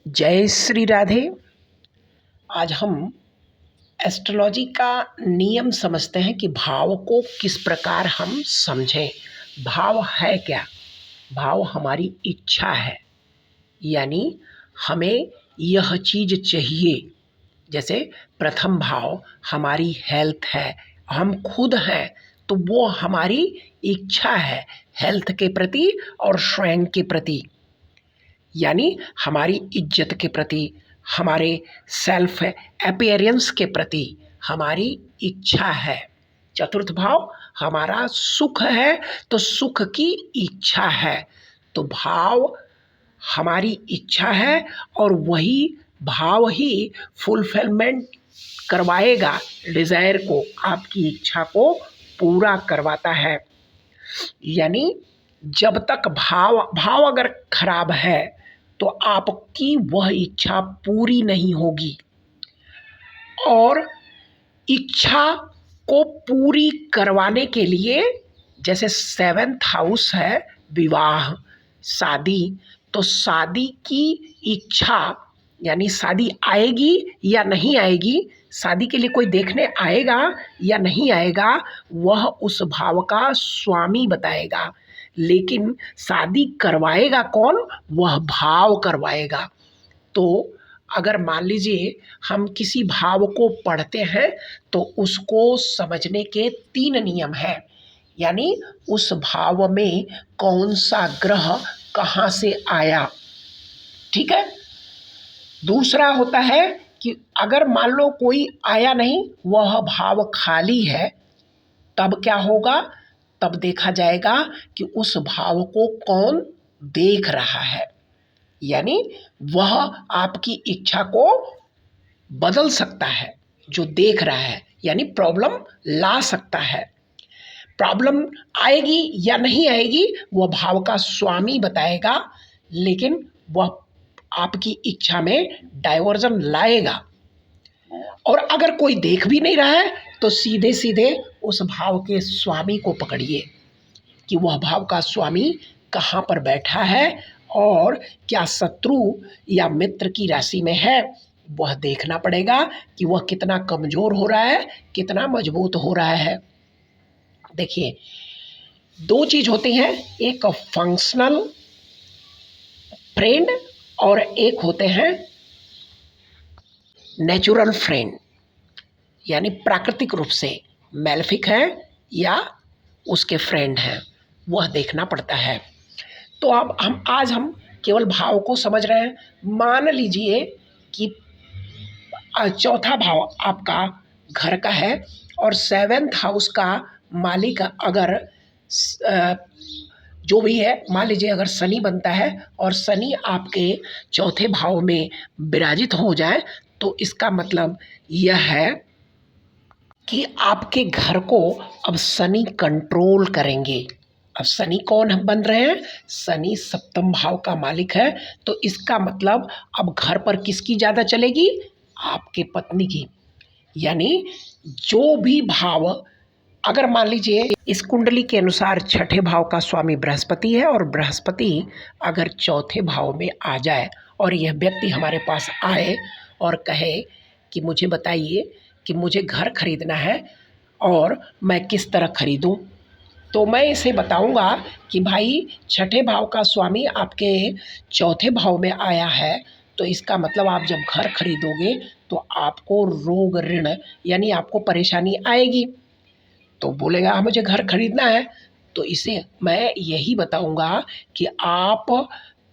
जय श्री राधे। आज हम एस्ट्रोलॉजी का नियम समझते हैं कि भाव को किस प्रकार हम समझें। भाव है क्या? भाव हमारी इच्छा है, यानी हमें यह चीज़ चाहिए। जैसे प्रथम भाव हमारी हेल्थ है, हम खुद हैं, तो वो हमारी इच्छा है हेल्थ के प्रति और स्वयं के प्रति, यानी हमारी इज्जत के प्रति, हमारे सेल्फ अपीयरेंस के प्रति हमारी इच्छा है। चतुर्थ भाव हमारा सुख है, तो सुख की इच्छा है। तो भाव हमारी इच्छा है और वही भाव ही फुलफिलमेंट करवाएगा, डिज़ायर को, आपकी इच्छा को पूरा करवाता है। यानी जब तक भाव भाव अगर खराब है तो आपकी वह इच्छा पूरी नहीं होगी। और इच्छा को पूरी करवाने के लिए, जैसे 7th हाउस है विवाह, शादी, तो शादी की इच्छा, यानी शादी आएगी या नहीं आएगी, शादी के लिए कोई देखने आएगा या नहीं आएगा, वह उस भाव का स्वामी बताएगा। लेकिन शादी करवाएगा कौन? वह भाव करवाएगा। तो अगर मान लीजिए हम किसी भाव को पढ़ते हैं तो उसको समझने के 3 नियम हैं। यानी उस भाव में कौन सा ग्रह कहाँ से आया, ठीक है। दूसरा होता है कि अगर मान लो कोई आया नहीं, वह भाव खाली है, तब क्या होगा? तब देखा जाएगा कि उस भाव को कौन देख रहा है, यानी वह आपकी इच्छा को बदल सकता है, जो देख रहा है, यानी प्रॉब्लम ला सकता है। प्रॉब्लम आएगी या नहीं आएगी वह भाव का स्वामी बताएगा, लेकिन वह आपकी इच्छा में डाइवर्जन लाएगा। और अगर कोई देख भी नहीं रहा है तो सीधे सीधे उस भाव के स्वामी को पकड़िए कि वह भाव का स्वामी कहाँ पर बैठा है और क्या शत्रु या मित्र की राशि में है। वह देखना पड़ेगा कि वह कितना कमज़ोर हो रहा है, कितना मजबूत हो रहा है। देखिए, 2 चीज़ होती हैं, एक फंक्शनल फ्रेंड और एक होते हैं नेचुरल फ्रेंड, यानी प्राकृतिक रूप से मैलेफिक है या उसके फ्रेंड हैं, वह देखना पड़ता है। तो अब हम केवल भाव को समझ रहे हैं। मान लीजिए कि चौथा भाव आपका घर का है और 7th हाउस का मालिक अगर जो भी है, मान लीजिए अगर शनि बनता है और शनि आपके चौथे भाव में विराजित हो जाए, तो इसका मतलब यह है कि आपके घर को अब शनि कंट्रोल करेंगे। अब शनि कौन बन रहे हैं? शनि 7th भाव का मालिक है, तो इसका मतलब अब घर पर किसकी ज़्यादा चलेगी? आपके पत्नी की। यानी जो भी भाव, अगर मान लीजिए इस कुंडली के अनुसार 6ठे भाव का स्वामी बृहस्पति है और बृहस्पति अगर चौथे भाव में आ जाए और यह व्यक्ति हमारे पास आए और कहे कि मुझे बताइए कि मुझे घर खरीदना है और मैं किस तरह खरीदूं, तो मैं इसे बताऊंगा कि भाई 6ठे भाव का स्वामी आपके चौथे भाव में आया है, तो इसका मतलब आप जब घर खरीदोगे तो आपको रोग ऋण, यानी आपको परेशानी आएगी। तो बोलेगा हाँ मुझे घर खरीदना है, तो इसे मैं यही बताऊंगा कि आप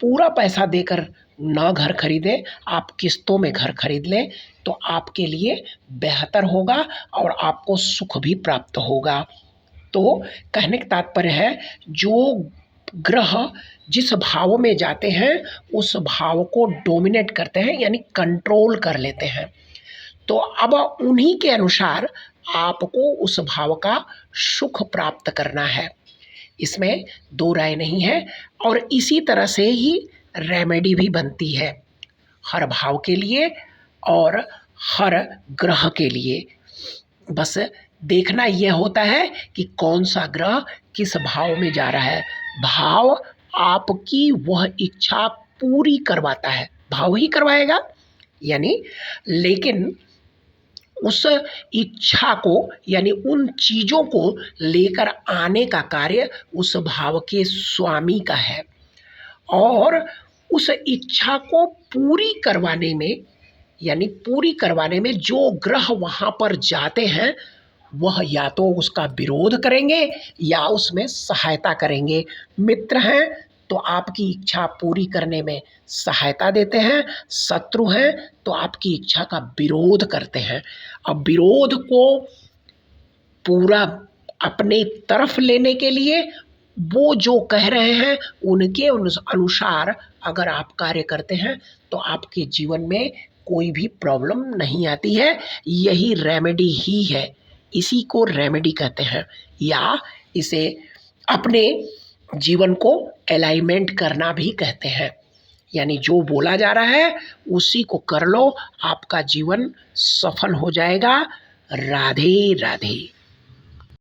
पूरा पैसा देकर ना घर खरीदें, आप किस्तों में घर खरीद लें, तो आपके लिए बेहतर होगा और आपको सुख भी प्राप्त होगा। तो कहने का तात्पर्य है, जो ग्रह जिस भाव में जाते हैं उस भाव को डोमिनेट करते हैं, यानी कंट्रोल कर लेते हैं। तो अब उन्हीं के अनुसार आपको उस भाव का सुख प्राप्त करना है, इसमें 2 राय नहीं है। और इसी तरह से ही रेमेडी भी बनती है हर भाव के लिए और हर ग्रह के लिए। बस देखना यह होता है कि कौन सा ग्रह किस भाव में जा रहा है। भाव आपकी वह इच्छा पूरी करवाता है, भाव ही करवाएगा। यानी लेकिन उस इच्छा को यानी उन चीज़ों को लेकर आने का कार्य उस भाव के स्वामी का है। और उस इच्छा को पूरी करवाने में यानी पूरी करवाने में जो ग्रह वहाँ पर जाते हैं वह या तो उसका विरोध करेंगे या उसमें सहायता करेंगे। मित्र हैं तो आपकी इच्छा पूरी करने में सहायता देते हैं, शत्रु हैं तो आपकी इच्छा का विरोध करते हैं। अब विरोध को पूरा अपने तरफ लेने के लिए वो जो कह रहे हैं उनके अनुसार अगर आप कार्य करते हैं तो आपके जीवन में कोई भी प्रॉब्लम नहीं आती है। यही रेमेडी ही है, इसी को रेमेडी कहते हैं, या इसे अपने जीवन को अलाइनमेंट करना भी कहते हैं। यानी जो बोला जा रहा है उसी को कर लो, आपका जीवन सफल हो जाएगा। राधे राधे।